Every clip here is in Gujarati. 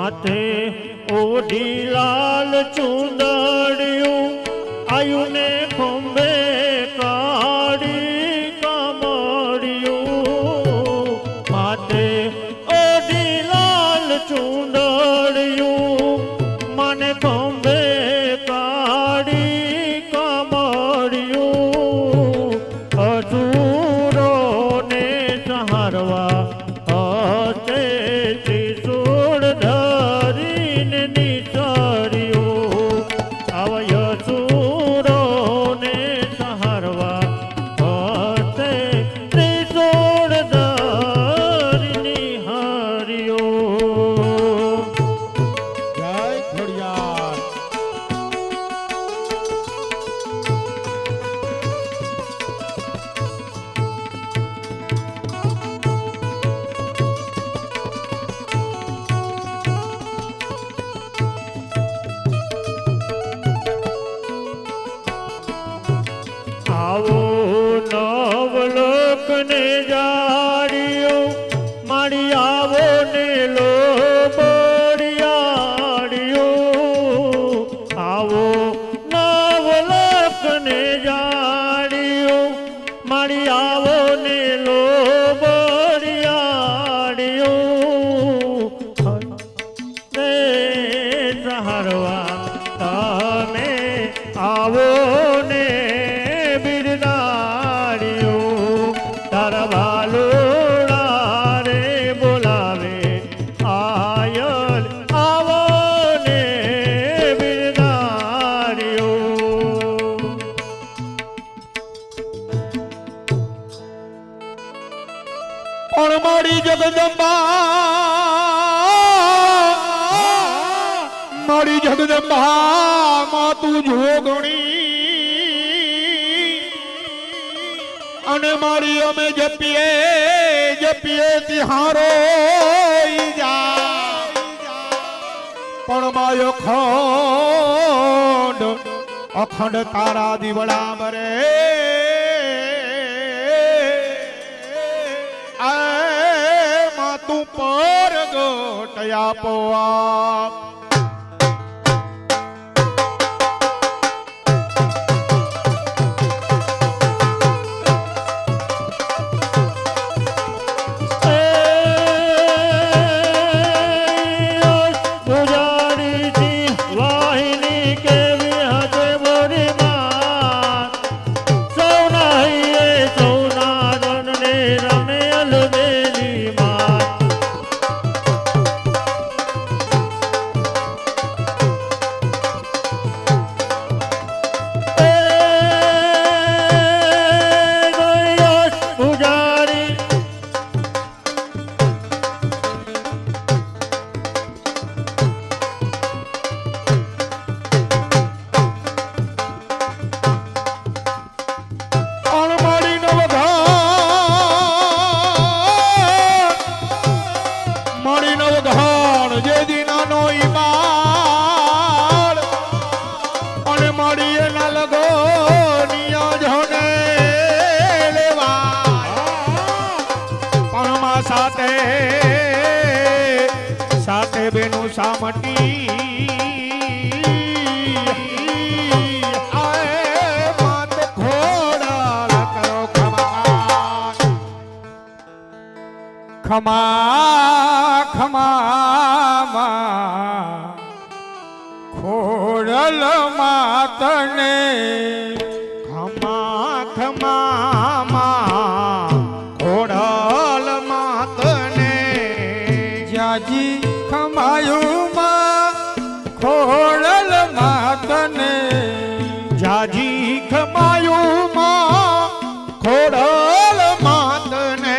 माथे ओढ़ी लाल चूंदड़ियों आयु ने खंबे काड़ी कमड़ियों माथे ओढ़ी लाल चूंदड़ियों मन खंबे काड़ी कमड़ियों असुरों ने सहारवा आवो नवलोक ने जाड़ियो माड़ी आवो ने लो बड़ियाड़ियो आवो नवलोक ने जाड़ियो माड़ी आवो ने लो बड़ियाड़ियो ने सहारवा तमे आवो ने मारी जगदम्बा मारी जगदम्बा मातू जोगणी अने मारी अमे जपिए जपिए तिहारो जा पण मायो खंड अखंड तारा दीवड़ा मरे तू पर गोटया पोआ ખમા ખમા ખોડલ માતને ખમા ખમા ખોડલ માતને જાજી ખમાયું માં ખોડલ માતને જાજી ખમાયું માં ખોડલ માતને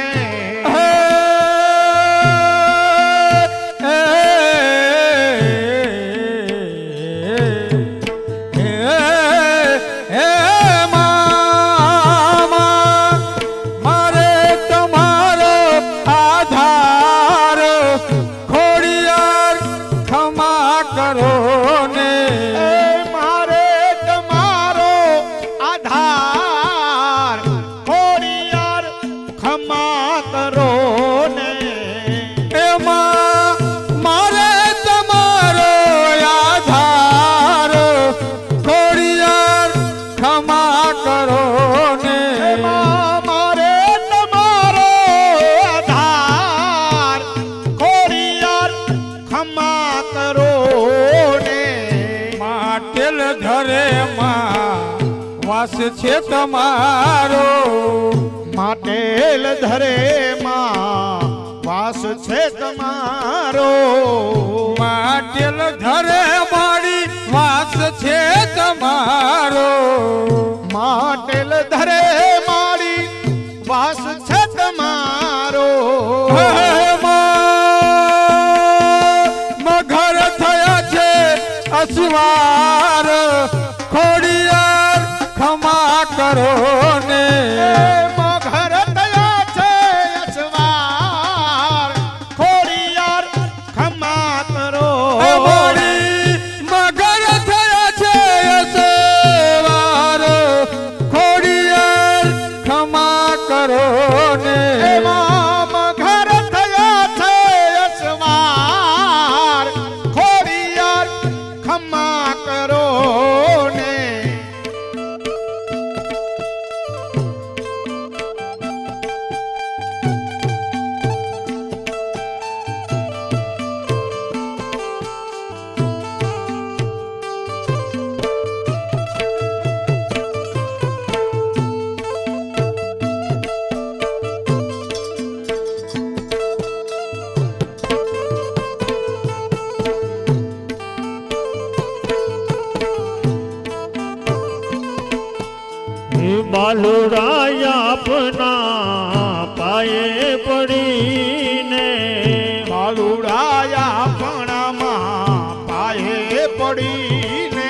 વાસ છે તમારો માટેલ ધરે માં વાસ છે તમારો માટેલ ધરે મારી વાસ છે તમારો માટેલ ધરે મારી વાસ છે તમારો મઘર થયા છે અસવાર ખોડિયાર ખમા કરો ને મઘર થયા છે અસવાર ખોડિયાર ખમા કરો મઘર થયા છે અસવાર ખોડિયાર ખમા કરો ને મઘર થયા છે અસવાર ખોડિયાર ખમા કરો ને બાલુરાય આપના પાયે પડીને બાલુડાયા પણામાં પાયે પડીને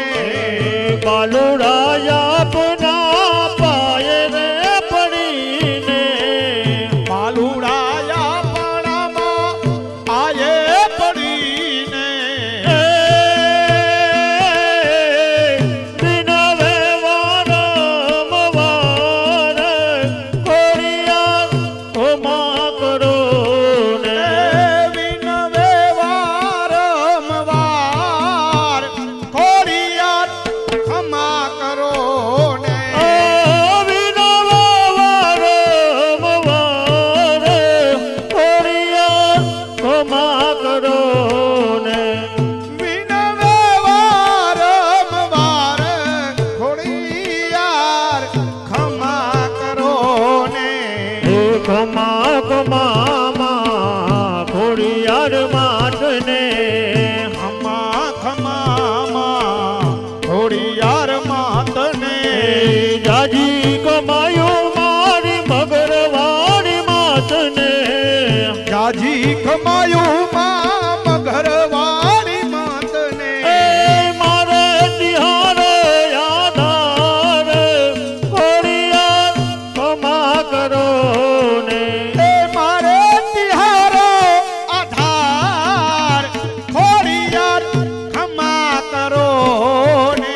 બાલુરાય આપના પાયે રે પડીને બાલુડાયા પણામાં પાયે પડીને વિનવે વારમ વાર ખોડિયાર ખમા કરો ને વિનવે વારંવાર ખોડિયાર ખમા કરો ને વિનવે વારમ વાર ખોડિયાર ખમા કરો ને વિનવે વારંવાર ખોડિયાર ખમા કરો ને ખમા ખમા ખોડિયાર માટને ખમા ખમા ખોડિયાર માતને જાજી કમાયું મારી મગરવાડી માતને જાજી ખમાયું માં મઘરવાળી માતને મારે તિહાર આધાર ખોડિયાર ખમા કરો ને મારે તિહારો આધાર ખોડિયાર ખમા કરો ને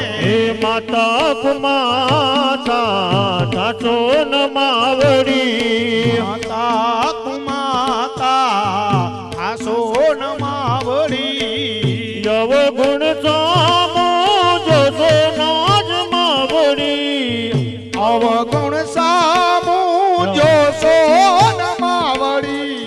માતા કુમાતા સાસો ન માવડી માતા કુમાતા આસો ન માવડી યવ ગુણ સામો જસો નાજ માવડી અવગુણ સામુ જોશો ન માવડી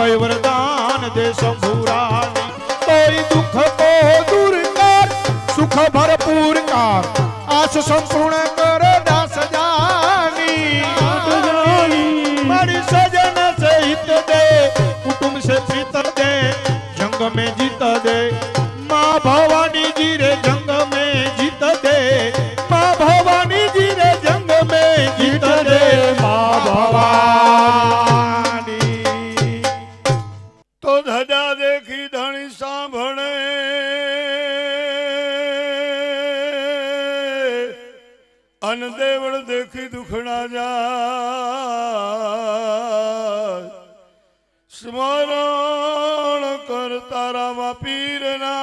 ભય વરદાન દે શંભુરાની તોય દુઃખ કો દૂર કર સુખ ભરપૂર કર આસ સંપૂર્ણ કર દાસ જાની મારી સજન સે હિત દે કુટુંબ સે પ્રીત દે જંગ में जीत दे माँ भवानी जी रे जंग में जीत दे माँ भवानी जी रे जंग में जीत दे माँ भवानी તો ધજા દેખી ધણી સાંભળે અન દેવળ દેખી દુખણા જાય સ્મરણ કર તારામાં પીરના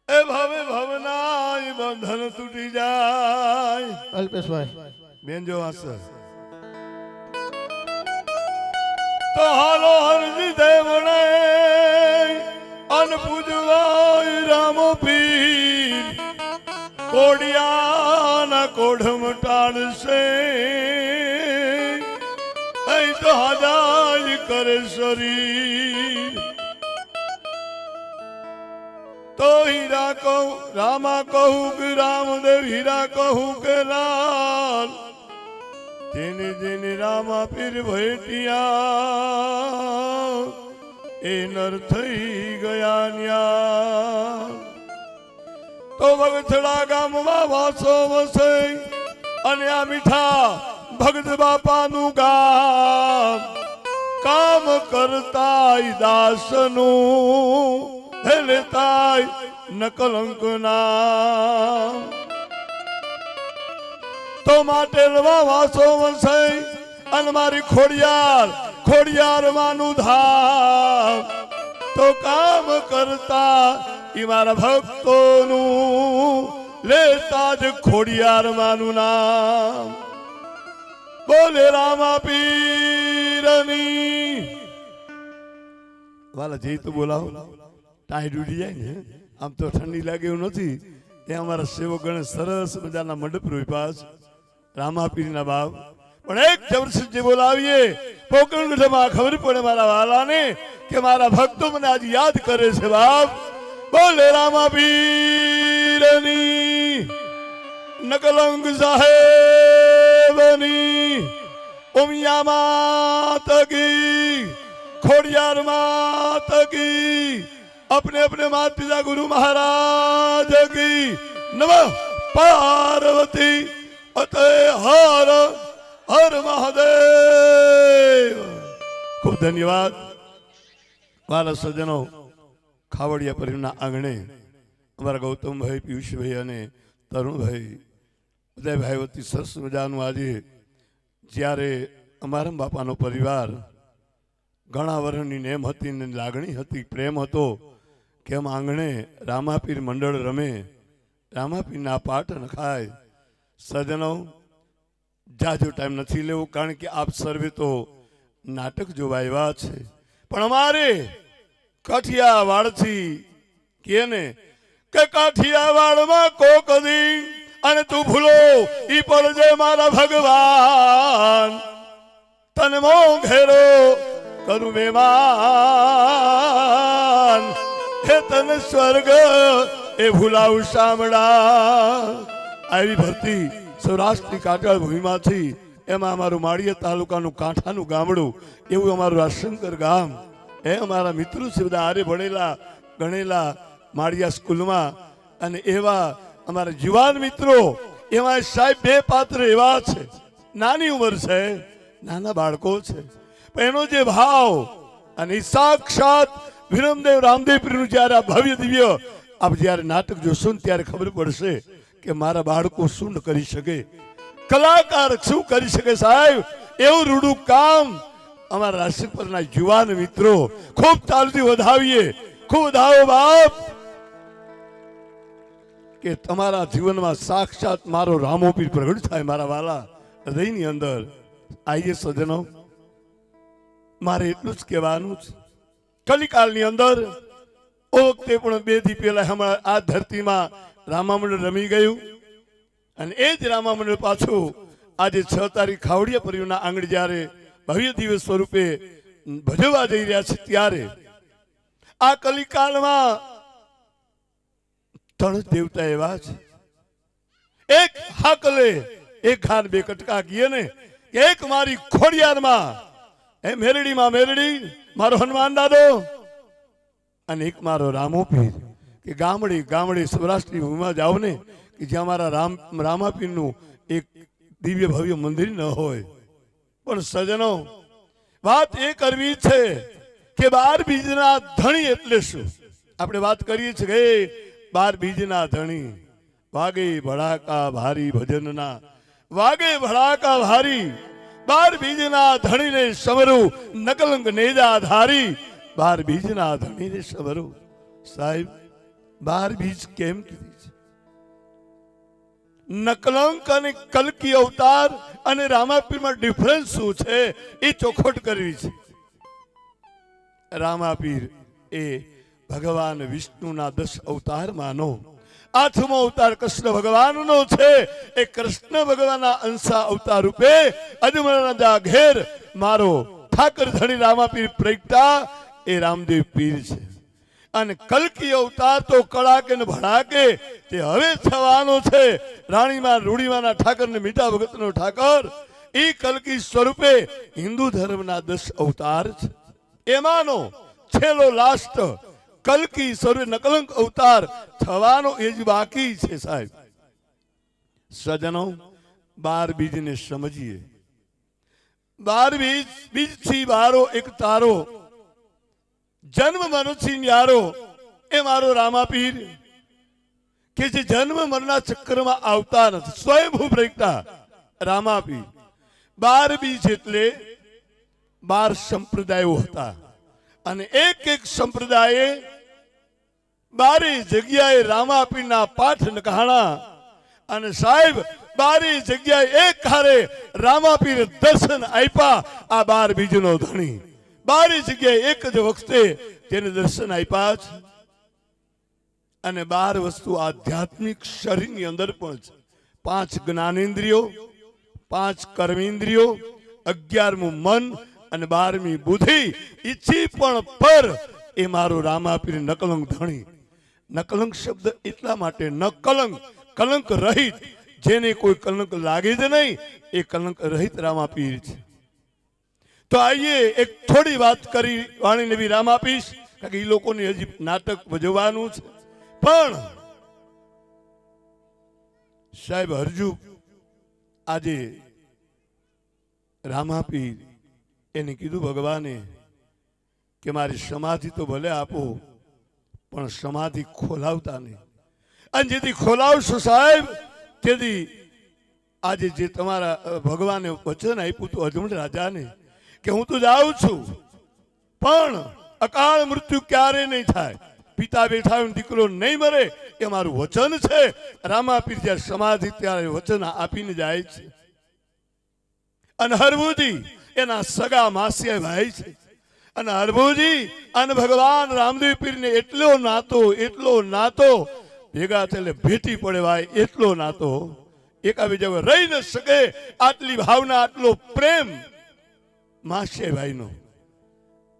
એ ભવે ભવના બંધન તૂટી જાય. અલ્પેશભાઈ બેન જો આસર તો હાલો હરજી દેવણે અન પૂજવાય રામ પીર કોડિયાના કોઢમ ટાળશે અહીં તો હદાય કરે શરીર તો હીરા કહું રામા કહું કે રામદેવ હીરા કહું કે લાલ જેને જેને રામા પીર ભેટિયા એ નર થઈ ગયા ન્યા. તો વગથડા ગામમાં વાસો વસે અને આ મીઠા ભગત બાપાનું ગામ કામ કરતા દાસનું હે લેતાય નકલંક નામ. તો માટેલમાં વાસો વસે અને મારી ખોડિયાર માનું ધામ તો કામ કરતા ઈ મારા ભક્તોનું લેતા જ ખોડિયાર માનું નામ. બોલે રામા પીરની વાલા જઈ તો બોલાવો ટાઈ ડૂડી જાય ને આમ તો ઠંડી લાગે એવું નથી. એ અમારા સેવકગણે સરસ મજાના મંડપ રૂપાસ રામા પીરના બાપ પણ એક જબરદસ્ત બોલાવીએ પોકરણમાં ખબર પડે મારા વાલાને કે મારા ભક્તો મને આજ યાદ કરે છે બાપ. બોલે રામા પીરની નકલંગ સાહેબની ઉમિયા માત કી ખોડિયાર માત કી अपने अपने माता पिता गुरु महाराज की नमः पार्वती अते हर हर महादेव. खूब धन्यवाद वाला सज्जनों. खावड़िया परिवाરના આંગણે અમારા ગૌતમભાઈ પિયુષભાઈ અને તરુણભાઈ ઉદયભાઈ વતી સરસ મજાનું આજે જ્યારે અમારા બાપાનો પરિવાર ઘણા વર્ષની નેમ હતી ને લાગણી હતી પ્રેમ હતો કે આમ આંગણે રામાપીર મંડળ રમે રામાપીરના પાઠ નખાય. સજ્જનો જાજો ટાઈમ નથી લેવો કારણ કે આપ સર્વે તો નાટક જોવા આવ્યા છે પણ અમારે કાઠિયાવાડથી કે ને કે કાઠિયાવાડમાં કોક દી અને તું ભૂલો ઈ પડજે મારા ભગવાન તને મો ઘેરો કરું બેમાન હે તને સ્વર્ગ એ ભૂલાવું શામળા. આવી ભરતી સૌરાષ્ટ્રની કાંઠાળ ભૂમિમાંથી એમાં અમારું માળિયા તાલુકાનું કાંઠાનું ગામડું એવું અમારું રાશંકર ગામ એ અમારા મિત્રો છે બધા આરે ભણેલા ગણેલા માળિયા સ્કૂલમાં અને એવા અમારા જુવાન મિત્રો એમાં સાહેબ બે પાત્ર એવા છે નાની ઉંમર છે નાના બાળકો છે એનો જે ભાવ અને સાક્ષાત વિરમદેવ રામદેવપીરનું જ્યારે આ ભવ્ય દિવ્ય આપ જ્યારે નાટક જોશો ને ત્યારે ખબર પડશે કે મારા બાળકો શું કરી શકે કલાકાર શું કરી શકે સાહેબ. એવું રૂડું કામ અમારા રાશિ પરના યુવાન મિત્રો ખૂબ તાલથી વધાવીએ. ખૂબ વધાવો બાપ કે તમારા જીવનમાં સાક્ષાત મારો રામોપીર પ્રગટ થાય મારા વાલા હૃદયની અંદર. આઈએ સજ્જનો મારે એટલું જ કહેવાનું છે કલિકાલની અંદર ઓ વખતે પણ 2 દી પહેલા હમણાં આ ધરતીમાં રામામંડળ રમી ગયું અને એ જ રામામંડળ પાછું આજે 6 તારીખ ખાવડિયા પરિવારના આંગણે જ્યારે ભવ્ય દિવસ સ્વરૂપે ભજવવા જઈ રહ્યા છે, ત્યારે આ કલિકાલમાં ત્રણ જ દેવતા એવા છે. એક હાકલે, એક ખાન બે કટકા કીએ ને, એક મારી ખોડિયારમાં એ મેરડીમાં મેરડી મારો હનુમાન દાદો, અને એક મારો રામો પીર. કે ગામડે ગામડે સૌરાષ્ટ્રની ભૂમિમાં જાઓ ને, કે જ્યાં મારા રામાપીરનું એક દિવ્ય ભવ્ય મંદિર ન હોય. પણ સજનો, વાત એ કરવી છે કે 12 બીજના ધણી એટલે શું? આપણે વાત કરીએ છીએ કે 12 બીજના ધણી વાગે ભડાકા ભારી ભજનના, વાગે ભડાકા ભારી 12 બીજના ધણીને સમરું, નકલંક નેજા ધારી 12 બીજના ધણીને સમરું. સાહેબ, 12 બીજ કેમ કીધી છે? નકલંક અને કલ્કી અવતાર અને રામાપીરમાં ડિફરન્સ શું છે એ ચોખવટ કરવી છે. રામાપીર એ ભગવાન વિષ્ણુના 10 અવતારમાંનો 8મો અવતાર કૃષ્ણ ભગવાનનો છે. એ કૃષ્ણ ભગવાનના અંશા અવતાર રૂપે અજમલના ઘેર મારો ઠાકર ધણી રામાપીર પ્રગટા એ રામદેવ પીર છે. અને કલ્કી અવતાર તો કડાકે ને ભડાકે તે હવે થવાનો છે. રાણીમાં રૂડીમાંના ઠાકર ને મીઠા ભગતનો ઠાકર એ કલ્કી સ્વરૂપે હિન્દુ ધર્મના 10 અવતાર છે. એમાંનો છેલ્લો લાસ્ટ કલ્કી સ્વરૂપે નકલંક અવતાર થવાનો એ જ બાકી છે. સાહેબ સજનો, 12 બીજને સમજીએ. 12 બીજથી બારો એક તારો, જન્મ મનુષ્ય ન્યારો એ મારો રામાપીર, કે જે જન્મ મરના ચક્રમાં આવતા નથી, સ્વયંભૂ પ્રગટા રામાપીર. 12 બીજ એટલે 12 સંપ્રદાયો હતા, અને એક સંપ્રદાયે 12 જગ્યાએ રામાપીરના પાઠ નકહાણા. અને સાહેબ 12 જગ્યાએ એક હારે રામાપીર દર્શન આપ્યા. આ 12 બીજનો ધણી 12 જગ્યાએ એક જ વખતે તેને દર્શન આપ્યા છે. અને 12 વસ્તુ આધ્યાત્મિક શરીરની અંદર પણ છે. 5 જ્ઞાનેન્દ્રિયો, 5 કર્મેન્દ્રિયો, 11મું મન અને 12મી બુદ્ધિ. ઈચ્છી પણ પર એ મારો રામાપીર નકલંક ધણી. નકલંક શબ્દ એટલા માટે ન કલંક, કલંક રહિત, જેને કોઈ કલંક લાગે જ નહીં એ કલંક રહિત રામાપીર છે. તો આઈએ એક થોડી વાત કરી વાણી નબી રામાપીર, કારણ કે એ લોકોને હજી નાટક ભજવવાનું છે. પણ સાહેબ હરજુ આજે રામાપીર એને કીધું ભગવાને કે મારી સમાધિ તો ભલે આપો, પણ સમાધિ ખોલાવતા નહીં. અને જેથી ખોલાવશો સાહેબ, તેથી આજે જે તમારા ભગવાને વચન આપ્યું હતું અજમલ રાજાને કે હું તો જાઉં છું, પણ અકાળ મૃત્યુ ક્યારે નહીં થાય, પિતા બેઠા હોય દીકરો નહીં મરે, એ મારું વચન છે. રામાપીર જ્યાં સમાધિ ત્યારે વચન આપીને જાય છે. અને હરભુજી એના સગા માસિયા ભાઈ છે. અને હરભુજી અને ભગવાન રામદેવ પીરને એટલો નાતો ભેગા થઈને ભેટી પડે ભાઈ, એટલો નાતો એકાબીજા રહી ન શકે. આટલી ભાવના, આટલો પ્રેમ માસિયા ભાઈનો.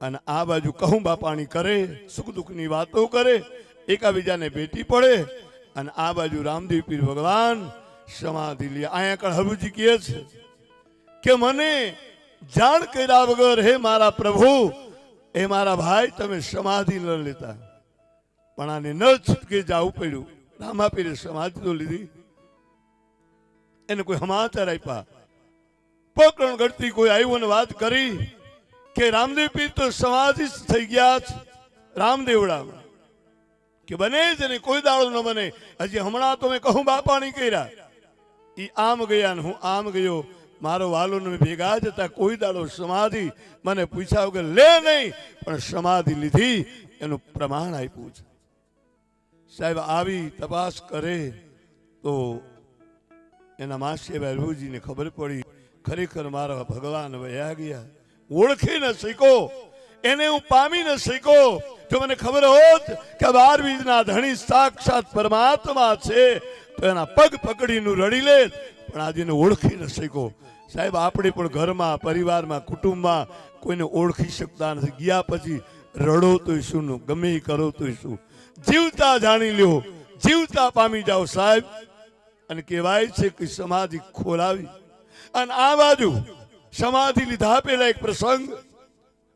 અને આ બાજુ કહું બાપાણી કરે, સુખ દુઃખની વાતો કરે, એકાબીજાને ભેટી પડે. અને આ બાજુ રામદેવ પીર ભગવાન સમાધિ લે. અહીંયા કણ હરભુજી કહે છે કે મને જાણ કર્યા વગર હે મારા પ્રભુ, હે મારા ભાઈ, તમે સમાધિ ન લેતા. પણ આને ન છૂટકે જવું પડ્યું. રામાપીરે સમાધિ તો લીધી, એને કોઈ સમાચાર આપ્યા, પ્રકરણ ઘડતી કોઈ આવ્યું ને વાત કરી કે રામદેવ પીર તો સમાધિ થઈ ગયા છે રામદેવડામાં, કે બને જ ને કોઈ દાડો ન બને. હજી હમણાં તો મેં કહું બાપાણી કર્યા, ઈ આમ ગયા ને હું આમ ગયો, મારો વાલો ને ભેગા જ હતા. કોઈ દાડો સમાધિ મને પૂછ્યા વગર લે નહીં, પણ સમાધિ લીધી એનું પ્રમાણ આપ્યું છે. સાહેબ આવી તપાસ કરે તો એના માસીભાઈ હરભુજીને ખબર પડી ખરેખર મારા ભગવાન વયા ગયા. ઓળખી ન શીખો, એને હું પામી ન શીખો. જો મને ખબર હોત કે 12 બીજના ધણી સાક્ષાત પરમાત્મા છે તો એના પગ પકડીને રડી લે, પણ આજે એને ઓળખી ન શીખો. સાહેબ આપણે પણ ઘરમાં પરિવારમાં કુટુંબમાં કોઈને ઓળખી શકતા નથી. ગયા પછી રડો તોય શું, ગમે એ કરો તોય શું, જીવતા જાણી લ્યો, જીવતા પામી જાઓ સાહેબ. અને કહેવાય છે કે સમાધિ ખોલાવી અને આ બાજુ સમાધિ લીધા પેલા એક પ્રસંગ,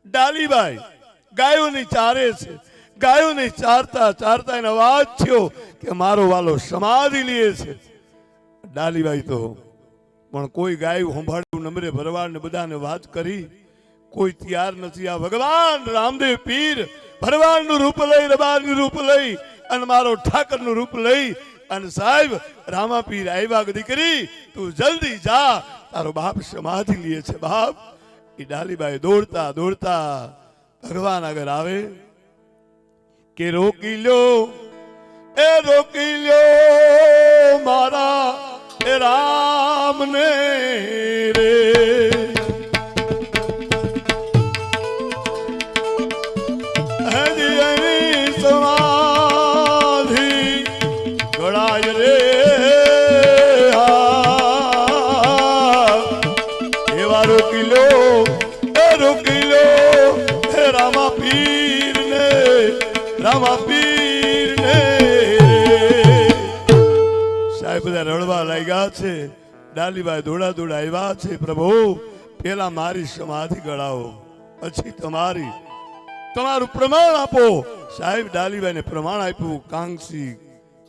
ડાલીબાઈ ગાયોને ચારે છે. ગાયોને ચારતા ચારતા એને અવાજ થયો કે મારો વાલો સમાધિ લે છે. ડાલીબાઈ તો પણ કોઈ ગાયું સંભાળ્યું નમરે ભરવાડ ને બધાને વાત કરી, કોઈ તૈયાર નથી. આ ભગવાન રામદેવ પીર ભરવાડનું રૂપ લઈ, રબારનું રૂપ લઈ અને મારો ઠાકરનું રૂપ લઈ અને સાહેબ રામા પીર આવ્યા કે દીકરી તું જલ્દી જા, તારો બાપ સમાધિ લે છે બાપ. એ ડાલીબાઈ દોડતા દોડતા ભગવાન આગળ આવે કે રોકી લ્યો, એ રોકી લ્યો મારા એ રામને રે. હજી એની સમાધિ ગળાય રે. એવા રોકી લો, એ રોકી લો હે રામા પીર ને, રામા પીર ને. સાહેબ બધા રડવા લાગ્યા છે. ડાલીબાઈ દોડા દોડા આવ્યા છે. પ્રભુ પેલા મારી સમાધિ ગળાવો, પછી તમારી, તમારું પ્રમાણ આપો. સાહેબ ડાલીબાઈને પ્રમાણ આપ્યું. કાંગસી,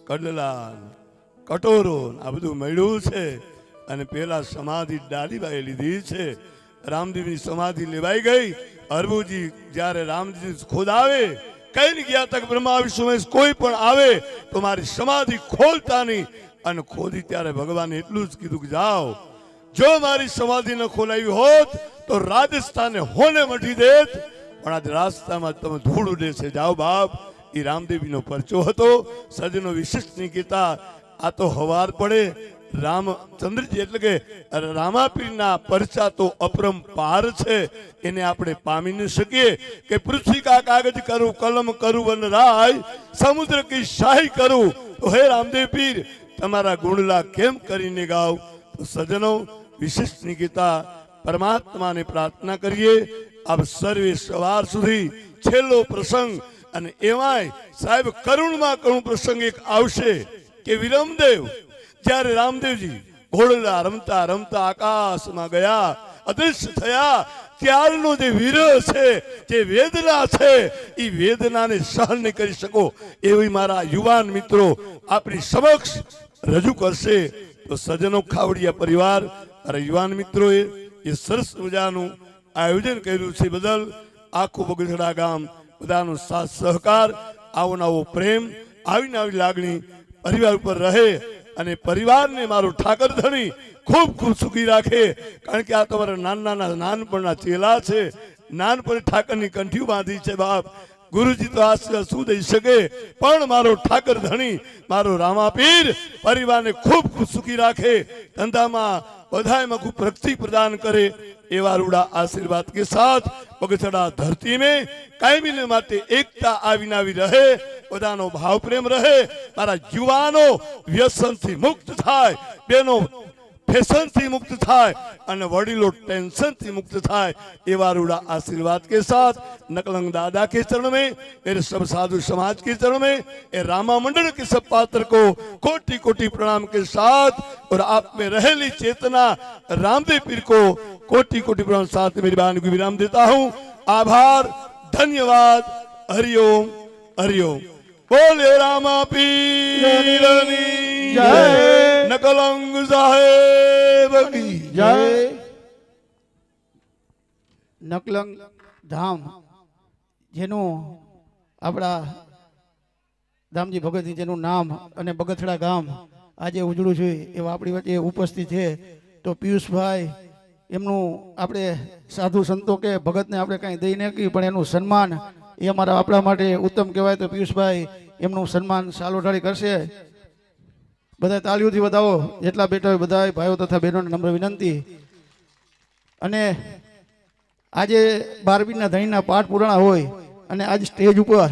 કડલા, કટોરો આ બધું મળ્યું છે અને પેલા સમાધિ ડાલીબાઈ લીધી છે. રામદેવની સમાધિ લેવાઈ ગઈ. હરભુજી જ્યારે રામજી ખુદ આવે કઈ ગયા તક બ્રહ્મા વિષ્ણુ કોઈ પણ આવે તો મારી સમાધિ ખોલતા નહીં. અને ખોદી ત્યારે ભગવાને એટલું જ કીધું કે જાઓ, જો મારી સમાધિ ન ખોલાવી હોત તો રાજસ્થાને હોને મઢી દેત, પણ આજ રાસ્તામાં તમે ધૂળ ઉડે છે. જાઓ બાપ. એ રામદેવીનો પરચો હતો. સજનો વિશિષ્ટ નહીં કહેતા, આ તો હવાર પડે રામચંદ્રજી એટલે કે રામાપીરના પરચા તો અપરંપાર છે. એને આપણે પામી ન શકીએ કે પૃથ્વી કા કાગજ કરું, કલમ કરું વનરાય, સમુદ્ર કી શાહી કરું. તો હે રામદેવ પીર તમારા ગુણલા કેમ કરીને ગાવ. તો સજનો વિશિષ્ટ નિકિતા પરમાત્માને પ્રાર્થના કરીએ. આપ સર્વે સવાર સુધી છેલ્લો પ્રસંગ અને એમાંય સાહેબ કરુણમાં કરુણ પ્રસંગ એક આવશે કે વિરમદેવ જ્યારે રામદેવજી ઘોડલા રમતા રમતા આકાશમાં ગયા, અદૃશ્ય થયા, ત્યારનો જે વિરહ છે, જે વેદના છે, એ વેદનાને સહન નહીં કરી શકો એવી મારા યુવાન મિત્રો આપણી સમક્ષ રજૂ કરશે. તો સજનો ખાવડિયા પરિવાર અને યુવાન મિત્રોએ એ સરસ મજાનું આયોજન કર્યું છે બદલ આખું બગસડા ગામ બધાનો સાથ સહકાર, આવો નવો પ્રેમ, આવીને આવી લાગણી પરિવાર ઉપર રહે અને પરિવારને મારો ઠાકર ધણી ખૂબ ખૂબ સુખી રાખે. કારણ કે આ તમારા નાના નાનપણના ચેલા છે. નાનપણ ઠાકરની કંઠીઓ બાંધી છે બાપ. ગુરુજી તો આશીર્વાદ શું દઈ શકે, પણ મારો ઠાકર ધણી મારો રામાપીર પરિવારને ખૂબ ખૂબ સુખી રાખે, ધંધામાં બધામાં ખૂબ પ્રગતિ પ્રદાન કરે. એવા રૂડા आशीर्वाद के साथ बगसड़ा धरती में कायमी माटे एकता आवीने आवी रहे, बधानो भाव प्रेम रहे, मारा युवानो व्यसन थी मुक्त थाय, बेनो फैशन थी मुक्त थाय अने वडीलो टेंशन थी मुक्त थाय. एवा रूड़ा आशीर्वाद के साथ नकलंग दादा के चरण में, मेरे सब साधु समाज के चरण में, ए रामा मंडल के सब पात्र को कोटि कोटि प्रणाम के साथ और आप में रहेली चेतना रामदेव पीर को कोटि कोटि प्रणाम साथ मेरी बानी को विराम देता हूँ. आभार, धन्यवाद. हरिओम हरिओम. बोले रामा पीरनी जय. नकलंग साहेब की जय. નકલંગ ધામ જેનું આપણા દામજી ભગતજી જેનું નામ અને બગથડા ગામ આજે ઉજળું છે એવા આપણી વચ્ચે ઉપસ્થિત છે. તો પિયુષભાઈ એમનું આપણે સાધુ સંતો કે ભગતને આપણે કાંઈ દઈ નથી, પણ એનું સન્માન એ અમારા આપણા માટે ઉત્તમ કહેવાય. તો પિયુષભાઈ એમનું સન્માન સાલોઢાળી કરશે. બધા તાળીઓથી વધાવો, જેટલા બેઠા હોય બધા ભાઈઓ તથા બહેનોને નમ્ર વિનંતી. અને આજે 12મીના ધણીના પાઠ પુરાણા હોય અને આજ સ્ટેજ ઉપર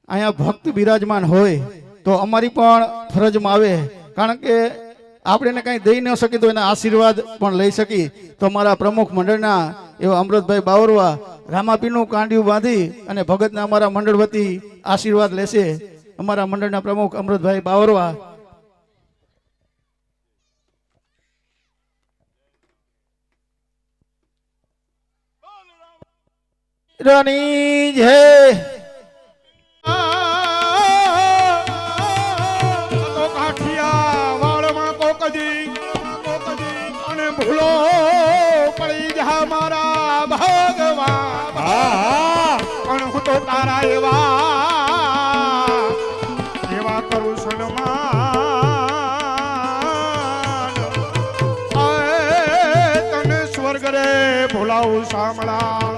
અહીંયા ભક્ત બિરાજમાન હોય તો અમારી પણ ફરજમાં આવે, કારણ કે આપણે એને કાંઈ દઈ ન શકી તો એના આશીર્વાદ પણ લઈ શકી. તો અમારા પ્રમુખ મંડળના એવા અમૃતભાઈ બાવરવા રામાપીનું કાંડિયું બાંધી અને ભગતના અમારા મંડળ વતી આશીર્વાદ લેશે. અમારા મંડળના પ્રમુખ અમૃતભાઈ બાવરવા. રાની જય. તો કાઠિયા વાળમાં કોકજી અને ભૂલો પડી જા મારા ભગવાન. પણ હું તો તારા એવા કરું સન્માન. તને સ્વર્ગ રે ભૂલાવું સાંભળા.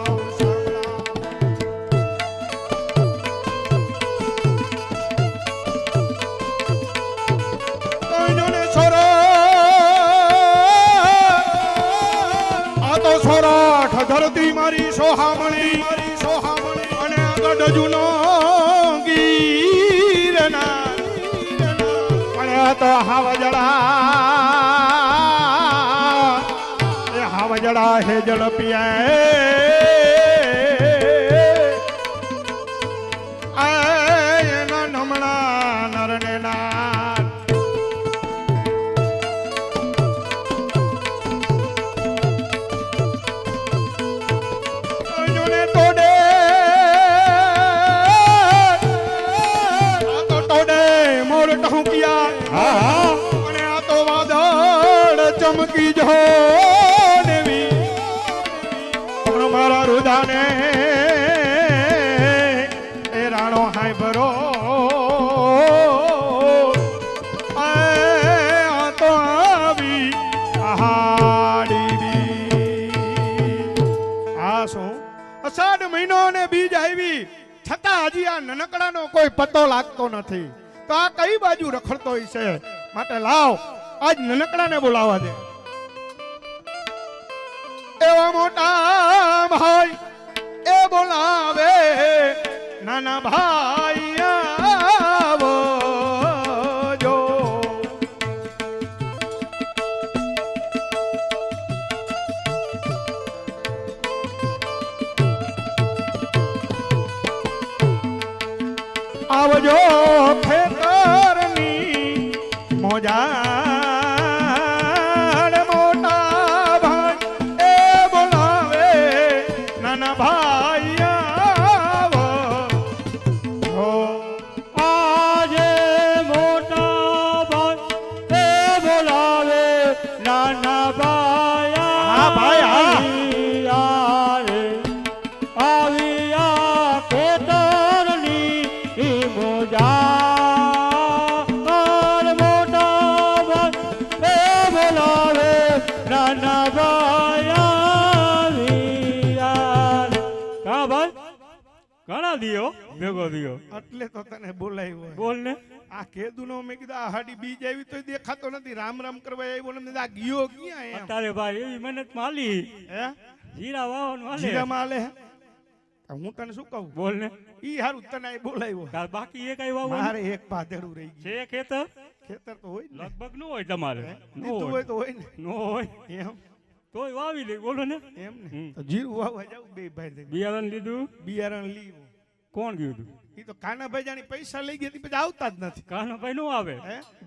ધરતી મારી સોહામણી અને આગળ જુનો ગીરના પણ તો હાવજડા હે ઝડપિયા એના નમણા નરને ના ચમકી જો દેવી પણ મારા રુદાને એ રાણો હાય ભરો તો આવી આ શું અષાઢ મહિનો ને બીજ આવી છતાં હજી આ નનકડાનો કોઈ પતો લાગતો નથી. તો આ કઈ બાજુ રખડતો છે? માટે લાવ આજ નનકડાને બોલાવા દે. એવા મોટા ભાઈ એ બોલાવે નાના ભાઈ આવો જો. આવજો ખેતરની મોજા એટલે તો તને બોલાવ્યો. બોલ ને. આ કેદુનો મેં કીધું આ હાડી બીજ આવી તો દેખાતો નથી. રામ રામ કરવા આવ્યો ને આ ગયો ક્યાં એમ. તારે ભાઈ એવી મહેનત માલી હે જીરા વાવવાનું હાલે. જીરા માલે હું તને શું કહું? બોલ ને. ઈ હારું તને બોલાવ્યો. તાર બાકી એક આવ્યો મારે એક પાધેડું રહી ગયું છે. ખેતર તો હોય ને. લગભગ નો હોય તમારે. નો હોય તો હોય ને. નો હોય એમ તોય વાવી લે. બોલો ને. એમ ને તો જીરું વાવવા જાવ બે ભાઈ. બિયારણ લીધું. બિયારણ લીધું. કોણ ગયું તું? ઈ તો કાનાભાઈ જાણી પૈસા લઈ ગયા પછી આવતા જ નથી. કાનાભાઈ નો આવે.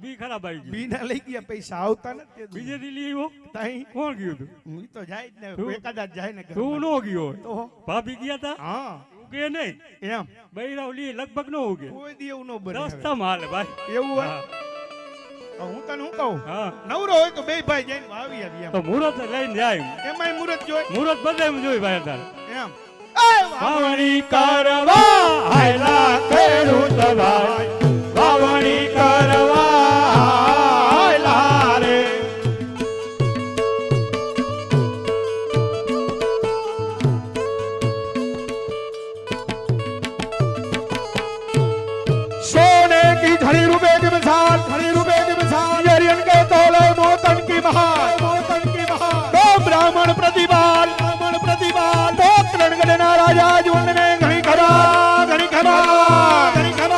બી ખરાબ આવી ગયું. બી ના લઈ ગયા પૈસા આવતા નથી. બીજે થી લીધો. તાઈ કોણ ગયું તું? હું તો જાય જ ને. એકાદા જાય ને. તું નો ગયો તો ભાભી ગયા તા. હા ઉગે નહીં એમ બૈરાવ લી લગભગ નો ઉગે. કોઈ દી એવું ન બને. રસ્તામાં હાલે ભાઈ. એવું હોય હું તને શું કહું? હા નવરો હોય તો બે ભાઈ જઈને વાવી આવી એમ. તો મુહૂર્ત લઈને જાય. એમાંય મુહૂર્ત જોઈ. મુહૂર્ત બધાય જોઈ ભાઈ તારે. એમ વાવણી કરવા આયલા ખેડૂત ભાઈ. વાવણી કરવા આયલા રે. सोने की झड़ी रुपए की मिसाल, झड़ी रुपए की मिसाल, यरियन के तोले मोतन की बहार, मोतन की बहार। दो ब्राह्मण प्रतिपाल, तो रणगढ़ राजा जुन ने घनी खरा, घनी खरा, घनी खरा।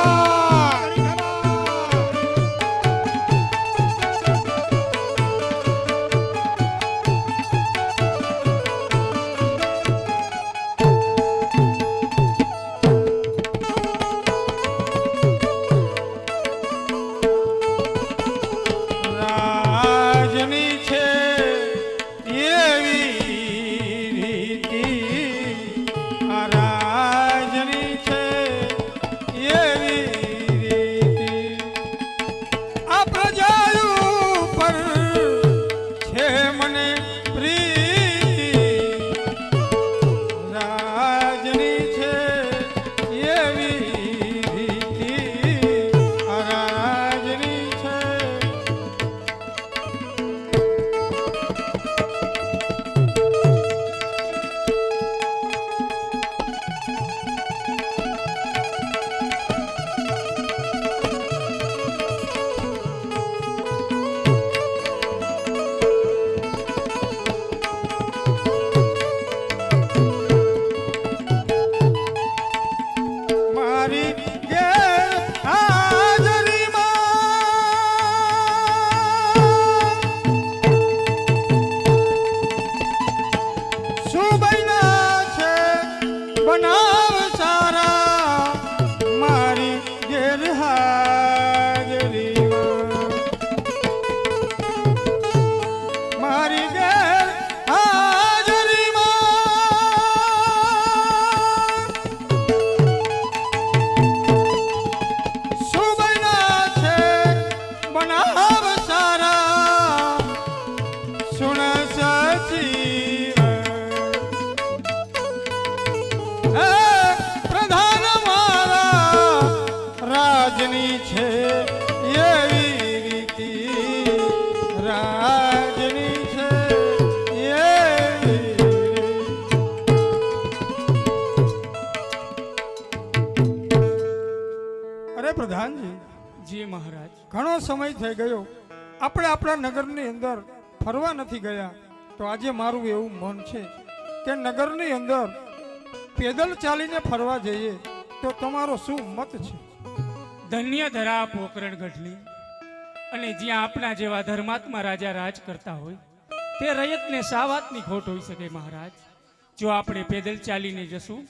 રાજની છે એવી રીતિ રાજની છે એવી અરે પ્રધાનજી જી મહારાજ ઘણો સમય થઈ ગયો આપણે આપણા નગરની અંદર ફરવા નથી ગયા તો આજે મારું એવું મન છે કે નગરની અંદર પેદલ ચાલીને ફરવા જઈએ તો તમારો શું મત છે? ધન્ય ધરા પોકરણ ગઢલી અને જ્યાં આપણા જેવા ધર્માત્મા રાજા રાજ કરતા હોય તે રયતને શા વાતની ખોટ હોઈ શકે મહારાજ? જો આપણે પેદલ ચાલીને જશું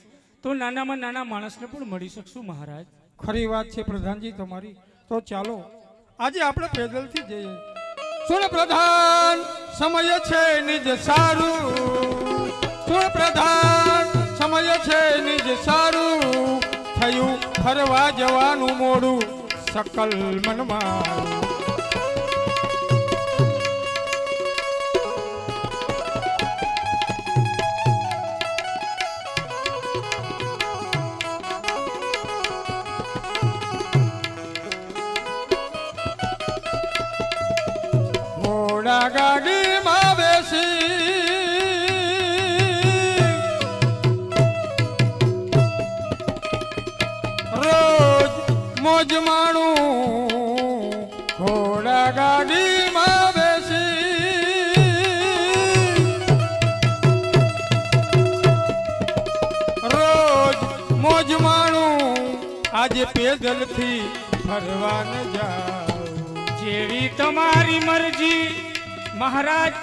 તો નાનામાં નાના માણસને પણ મળી શકશું મહારાજ. ખરી વાત છે પ્રધાનજી તમારી. તો ચાલો આજે આપણે પેદલથી જઈએ. સુન પ્રધાન સમય છે નિજ સારું, સુન પ્રધાન સમય છે નિજ સારું, થયું ફરવા જવાનું મોડું સકલ મનમાં. ઘોડા ગાડીમાં બેસી રોજ મોજ માણું, ઘોડા ગાડીમાં બેસી રોજ મોજ માણું, આજે પેદલથી ફરવા ન જાઉં. જેવી તમારી મરજી મહારાજ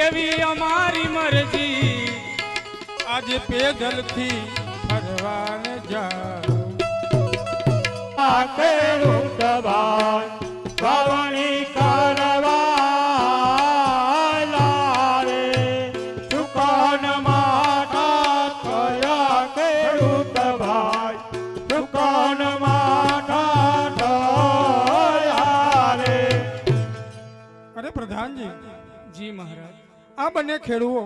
એવી અમારી મરજી, આજે પેદલથી ફરવા ન જાઉં. આ ખેડૂત ભાઈ વાવણી કરવા લારે સુકાન માતા થયા ખેડૂત ભાઈ સુકાન માતા થયા રે. અરે પ્રધાનજી જી મહારાજ આ બંને ખેડૂઓ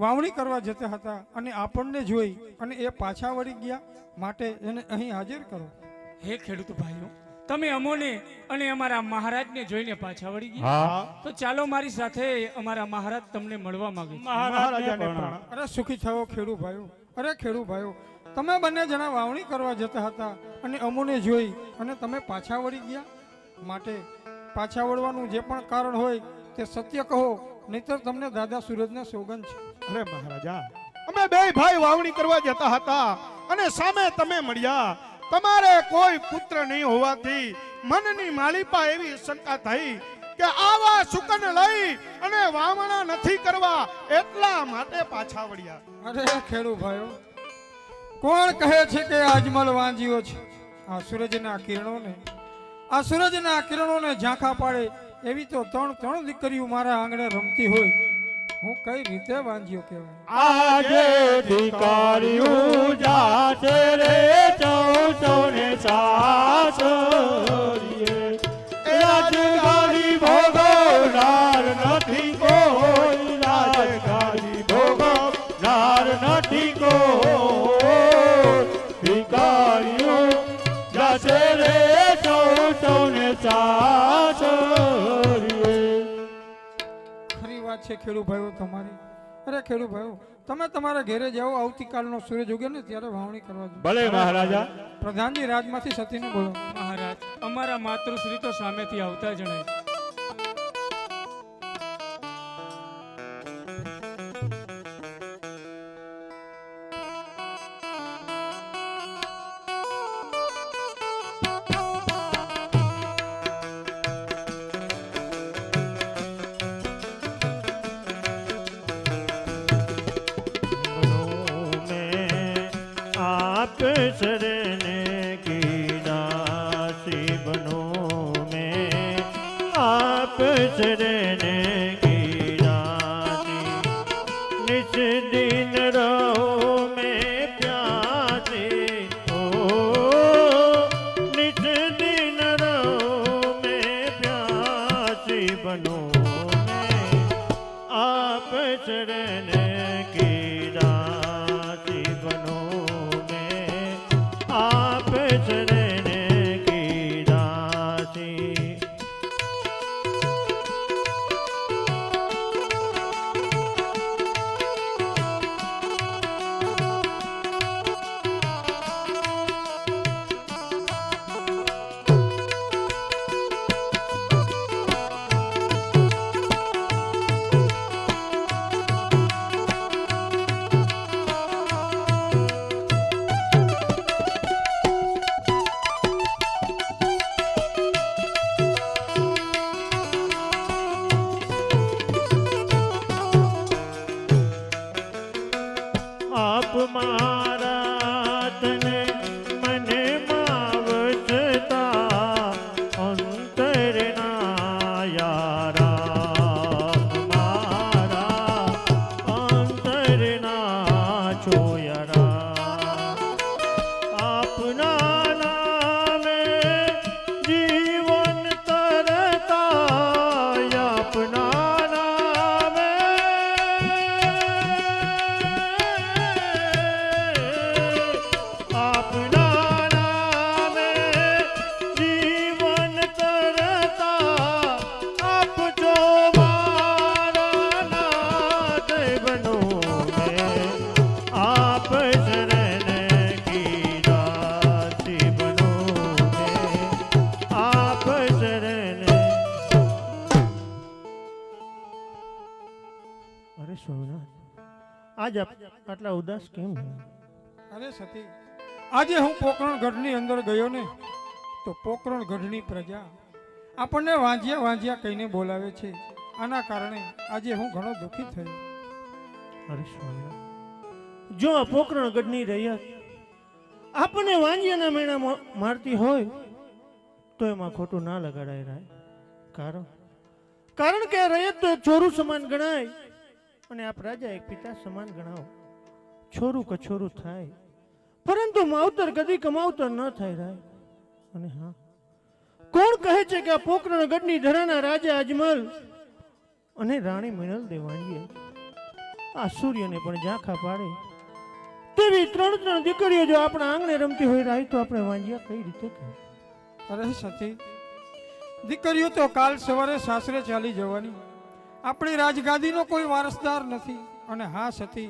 વાવણી કરવા જતા હતા અને આપણને જોઈ અને એ પાછા વળી ગયા, માટે એને અહીં હાજર કરો. હે ખેડૂત ભાઈઓ, તમે અમોને અને અમારા મહારાજને જોઈને પાછા વળી ગયા, તો ચાલો મારી સાથે, અમારા મહારાજ તમને મળવા માંગે છે. મહારાજાને પ્રણામ. અરે સુખી થયો ખેડૂ ભાઈઓ. અરે ખેડૂ ભાઈઓ, તમે બંને જણા વાવણી કરવા જતા હતા અને અમોને જોઈ અને તમે પાછા વળી ગયા, માટે પાછા વળવાનું જે પણ કારણ હોય તે સત્ય કહો, નહીતર તમને દાદા સૂરજના સોગંદ છે. અરે મહારાજા, અમે બે ભાઈ વાવણી કરવા જતા હતા અને સામે તમે મળ્યા. તમારે કોઈ પુત્ર નહીં હોવાથી મનની માલિપા એવી શંકા થઈ કે આવા સુકન લઈ અને વાવણા નથી કરવા, એટલા માટે પાછા વળ્યા. અરે ખેડૂ ભાઈઓ, કોણ કહે છે કે અજમલ વાંજીઓ છે? આ સૂરજના કિરણોને ઝાંખા પાડે એવી તો ત્રણ દીકરીઓ મારા આંગણે રમતી હોય, હું કઈ રીતે વાંજીઓ કહેવાય? આજે દીકરીઓ જાતે રે ચૌચૌને સાસરીએ, રાજગાડી ભોગવનાર નથી કોઈ, રાજગાડી ભોગવનાર નથી કોઈ, દીકરીઓ જાતે રે ચૌચૌને સાસરીએ. ખરી વાત છે ખેડૂ ભાઈઓ તમારી. અરે ખેડૂ ભાઈઓ, તમે તમારા ઘેરે જાઓ, આવતીકાલનો સૂરજ ઉગે ને ત્યારે વાવણી કરવા જાઓ. ભલે મહારાજા. પ્રધાનજી રાજમાંથી સતીને બોલો. મહારાજ અમારા માતૃશ્રી તો સામેથી આવતા જણાય છે. शरण की दासी बनो मैं, आप शरण की दासी, निस दिन रहो मैं प्यासी, ओ निस दिन रहो मैं प्यासी बनो मैं, आप शरण की दासी बनो, आप शरण की આજ આટલા ઉદાસ કેમ છે? અરે સતી, આજે હું પોકરણ ગઢની અંદર ગયો ને તો પોકરણ ગઢની પ્રજા આપણને વાંજ્યા વાંજ્યા કહીને બોલાવે છે. આના કારણે આજે હું ઘણો દુઃખી થયો. અરે સ્વામિનારાયણ, જો આ પોકરણ ગઢની રૈયત આપણને વાંજિયાના મેળા મારતી હોય તો એમાં ખોટું ના લગાડાય રાય. કારણ કે આ રૈયત તો એક છોરું સમાન ગણાય અને આપ રાજા એક પિતા સમાન ગણાવો. છોરું કછોરું થાય પરંતુ માવતર કદી કમાવતર ન થાય રાય. અને હા, કોણ કહે છે કે આ પોકરણ ગઢની ધરાના રાજા અજમલ અને રાણી મિનલ દેવાણીએ આ સૂર્યને પણ ઝાંખા પાડે તેવી ત્રણ દીકરીઓ જો આપણા આંગણે રમતી હોય રાય તો આપણે વાંજિયા કઈ રીતે કહે? અરે સતી, દીકરીઓ તો કાલ સવારે સાસરે ચાલી જવાની. આપણી રાજગાદીનો કોઈ વારસદાર નથી. અને હા સતી,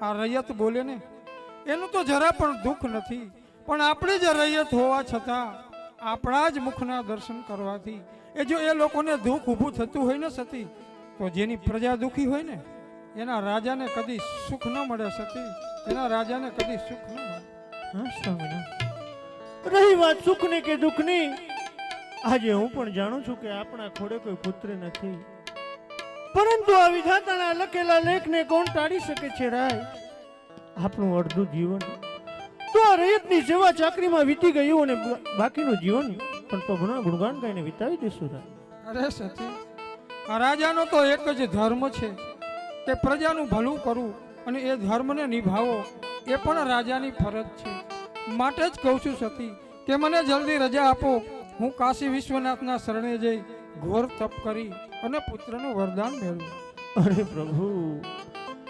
આ રૈયત બોલે ને એનું તો જરા પણ દુઃખ નથી. પણ આપણે જ રૈયત હોવા છતાં આપણા જ મુખના દર્શન કરવાથી એ જો એ લોકોને દુઃખ ઊભું થતું હોય ને સતી, તો જેની પ્રજા દુઃખી હોય ને એના રાજાને કદી સુખ ન મળે સતી. એના રાજાને કદી સુખ ન મળે. હા સ્વામિનારાયણ, રહી વાત સુખની કે દુઃખની, આજે હું પણ જાણું છું કે આપણા ખોડે કોઈ પુત્ર નથી, પરંતુ આ વિધાતાના લખેલા લેખને કોણ ટાળી શકે છે રાય? આપણું અડધું જીવન તો આ રૈયતની સેવા ચાકરીમાં વીતી ગયું અને બાકીનું જીવન પણ પ્રભુના ગુણગાન ગાઈને વિતાવી દેશું રાય. અરે સતી, આ રાજાનો તો એક જ ધર્મ છે કે પ્રજાનું ભલું કરવું અને એ ધર્મને નિભાવો એ પણ રાજાની ફરજ છે. માટે જ કહું છું સતી કે મને જલ્દી રજા આપો. હું કાશી વિશ્વનાથના શરણે જઈ ઘોર તપ કરી અને પુત્રનું વરદાન મેળવું. અરે પ્રભુ,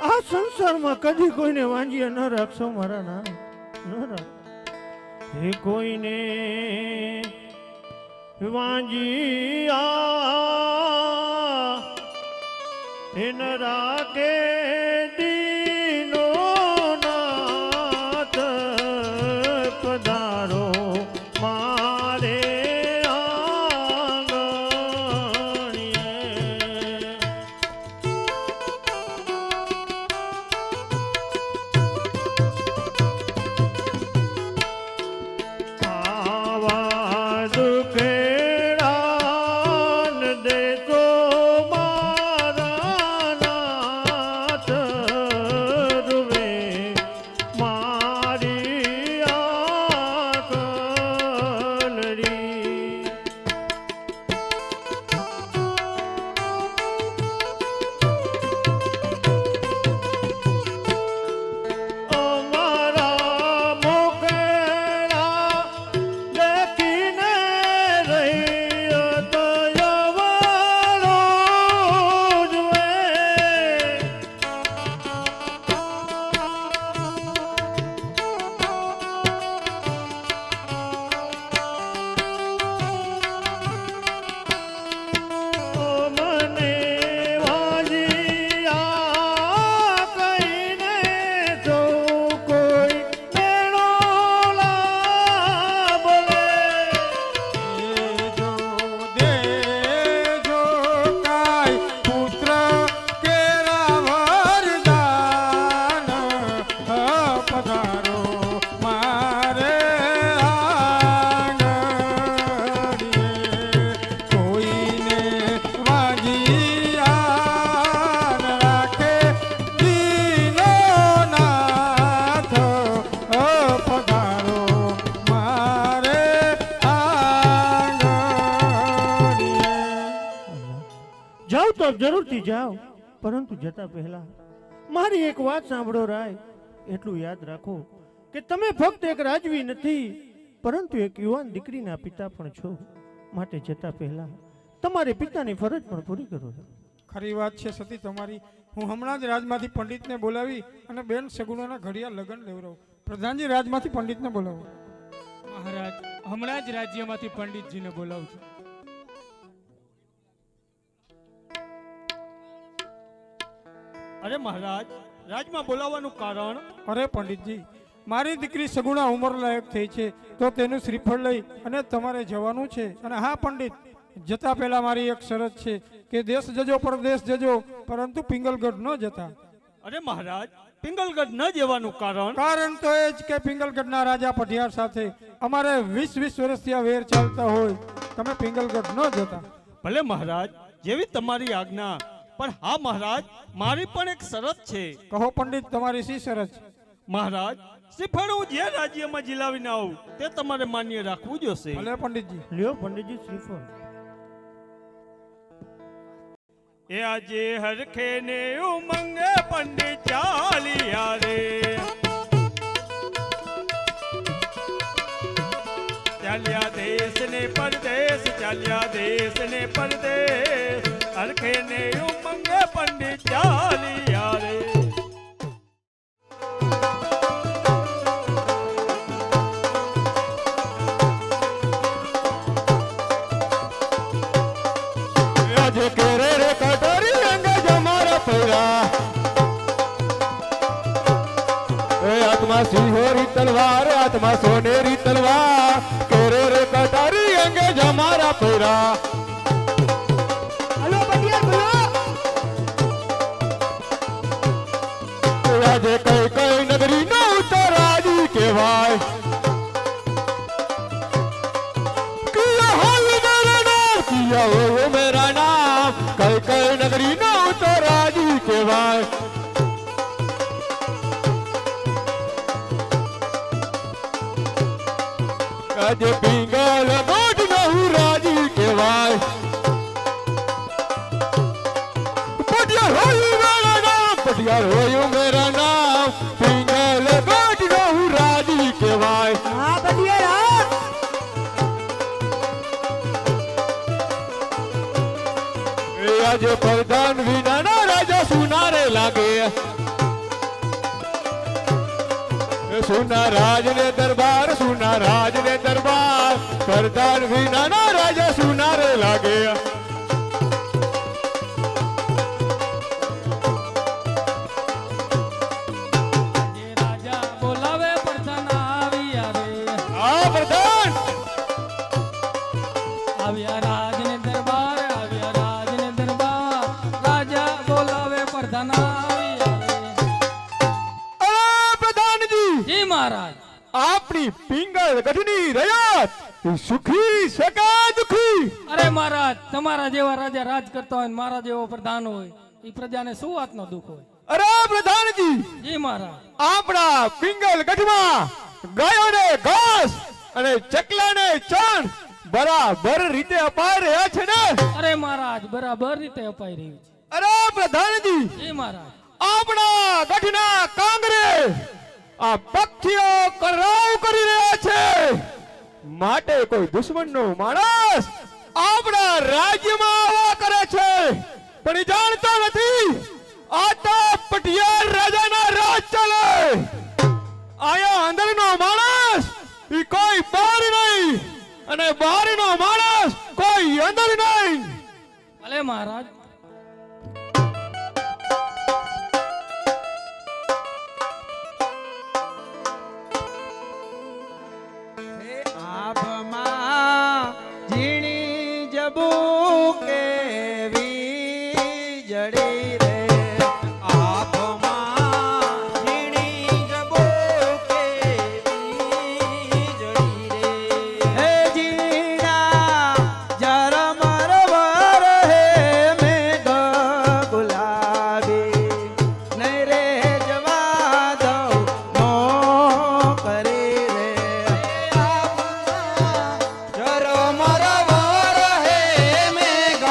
આ સંસારમાં કદી કોઈને વાંજિયા ન રાખશો મારા નામ, ન રાખ. હે કોઈને વાંજિયા ન રાખે દીનો નાથ પધારો મારે જરૂરથી જાઓ, પરંતુ જતા પહેલા મારી એક વાત સાંભળો રાય. એટલું યાદ રાખો કે તમે ફક્ત એક રાજવી નથી, પરંતુ એક યુવાન દીકરીના પિતા પણ છો. માટે જતા પહેલા તમારે પિતાની ફરજ પણ પૂરી કરો. ખરી વાત છે સતી તમારી. હું હમણાં જ રાજમાંથી પંડિતને બોલાવી અને બેન સગુણોના ઘડિયા લગ્ન લેવડાવું. પ્રધાનજી, રાજમાંથી પંડિતને બોલાવો. મહારાજ, હમણાં જ રાજ્યમાંથી પંડિતજીને બોલાવું છું. અરે મહારાજ, રાજમાં બોલાવવાનું કારણ? અરે પંડિતજી, મારી દીકરી સગુણા ઉંમર લાયક થઈ છે તો તેનું શ્રીફળ લઈ અને તમારે જવાનું છે. અને હા પંડિત, જતા પહેલા મારી એક શરત છે કે દેશ જજો પરદેશ જજો, પરંતુ પિંગલગઢ ન જતા. અરે મહારાજ, પિંગલગઢ ન જવાનું કારણ? કારણ તો એ જ કે પિંગલગઢના રાજા પઢિયાર સાથે અમારે 20 વર્ષથી આ વેર ચાલતા હોય, તમે પિંગલગઢ ન જતા. ભલે મહારાજ, જેવી તમારી આજ્ઞા. પણ હા મહારાજ, મારી પણ એક શરત છે. કહો પંડિત, તમારી શી શરત છે? મહારાજ, શ્રીફળ હું જે રાજ્યમાં જીલાવીને આવું તે તમારે માન્ય રાખવું જોશે. ભલે પંડિતજી. લ્યો પંડિતજી શ્રીફળ. એ આજે હરખે ને ઉમંગ પંડિત ચાલિયા રે, ચાલ્યા દેશ ને પરદેશ, ચાલ્યા દેશ ને પરદેશ, હરખે ને ઉમંગ પંડિત ચાલિયા રે. આજે કેરે રે કટોરી અંગે જમારા પૈરા, એ આત્મા સિંહોરી તલવાર, આત્મા સોનેરી તલવાર, કેરે રે કટોરી અંગે જમારા પૈરા. હલો બટિયા બોલો. આજે કઈ કઈ નગરી નો ઉત્તરાજી કહેવાય, કિયા હાલ મેરા નામ, કિયા હો મેરા નામ, કઈ કઈ નગરી નો ઉત્તરાજી કહેવાય. આજે પિંગલ ગોઠ નો રાજી કહેવાય, પટિયાર હોયું મેરા નામ, પટિયાર હોયું મેરા નામ, પિંગલ ગોઠ નો રાજી કહેવાય. હા બટિયા હા. એ આજે પ્રધાન વિનાના રાજા સુનારે લાગે, એ સુના રાજ ને દરબાર, સુના રાજ ને દરબાર, પ્રધાન વિનાના રાજા સુનારે લાગે. જે રાજા બોલાવે પ્રધાન આવી આવે, આ પ્રધાન આવ્યા રાજને દરબાર, આવ્યા રાજને દરબાર, રાજા બોલાવે પ્રધાન આવી આવે. આ પ્રધાનજી, જી મહારાજ. આપણી પિંગલ ગઢની રયત સુખી છે કે દુખી? અરે મહારાજ, તમારા જેવા રાજા રાજ કરતા હોય ને મારા જેવો પ્રધાન હોય, એ પ્રજાને શું વાતનો દુઃખ હોય? અરે પ્રધાનજી, જી મહારાજ. આપણા પિંગલ ગઢમાં ગાયોને ઘાસ અને ચકલાને ચણ બરાબર રીતે અપાઈ રહ્યા છે ને? અરે મહારાજ, બરાબર રીતે અપાઈ રહ્યું છે. અરે પ્રધાનજી, જી મહારાજ. આપણા ગઢના કાંગરે આ પક્ષીઓ કરાવ કરી રહ્યા છે, માટે કોઈ દુશ્મનનો માણસ આપણા રાજ્યમાં આવવા કરે છે, પણ એ જાણતા નથી આ તો પટિયાર રાજાના રાજ ચાલે. આયા અંદરનો માણસ એ કોઈ બહાર નહીં, અને બહારનો માણસ કોઈ અંદર નહીં. ભલે મહારાજ. આભમાં ઝીણી જબુ કેવી જડી રે, આભમાં ઝીણી જબુ કેવી જડી રે, હે ઝીણા ઝરમર વર હે મેઘ ગુલાબી, નહીં રે જવા દઉં નો કરી રે. ઝરમર વર હે મેઘ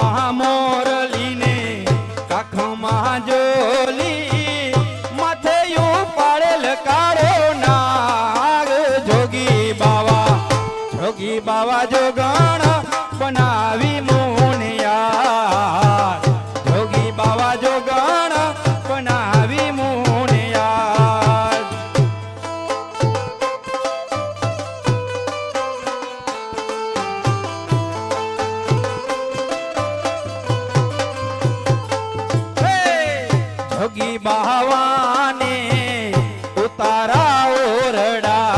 હાથમાં મોરલીને કાખમાં જોલી માથે ઉપાડેલ કાળો નાગ જોગી બાવા જોગણ બનાવી મુનિયા જોગી બાવા જોગણ બનાવી મુનિયા જોગી બાવાને ઉતારા ઓરડા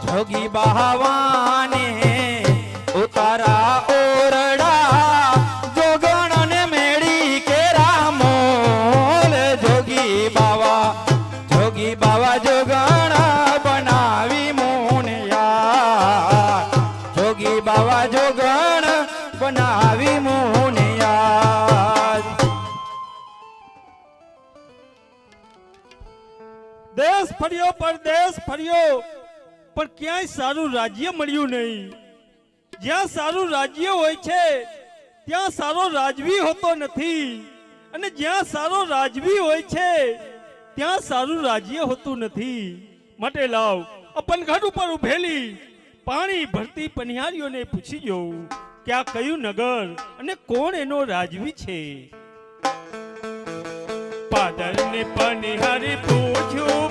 જોગી બાવાને ઉતારા ઓરડા જોગણ ને મેળી કેરા મોલ જોગી બાવા જોગણ બનાવી મુનિયા જોગી બાવા જોગણ બનાવી મુનિયા દેશ ફર્યો પરદેશ ફર્યો પણ ક્યાંય સારું રાજ્ય મળ્યું નહીં. જ્યાં સારું રાજ્ય હોય છે ત્યાં સારો રાજવી હોતો નથી, અને જ્યાં સારો રાજવી હોય છે ત્યાં સારું રાજ્ય હોતું નથી. માટે લાવ પનઘટ ઉપર ઉભેલી પાણી ભરતી પનિહારીઓને પૂછી જોઉં કે આ કયું નગર અને કોણ એનો રાજવી છે. પાદરને પનિહારી પૂછ્યું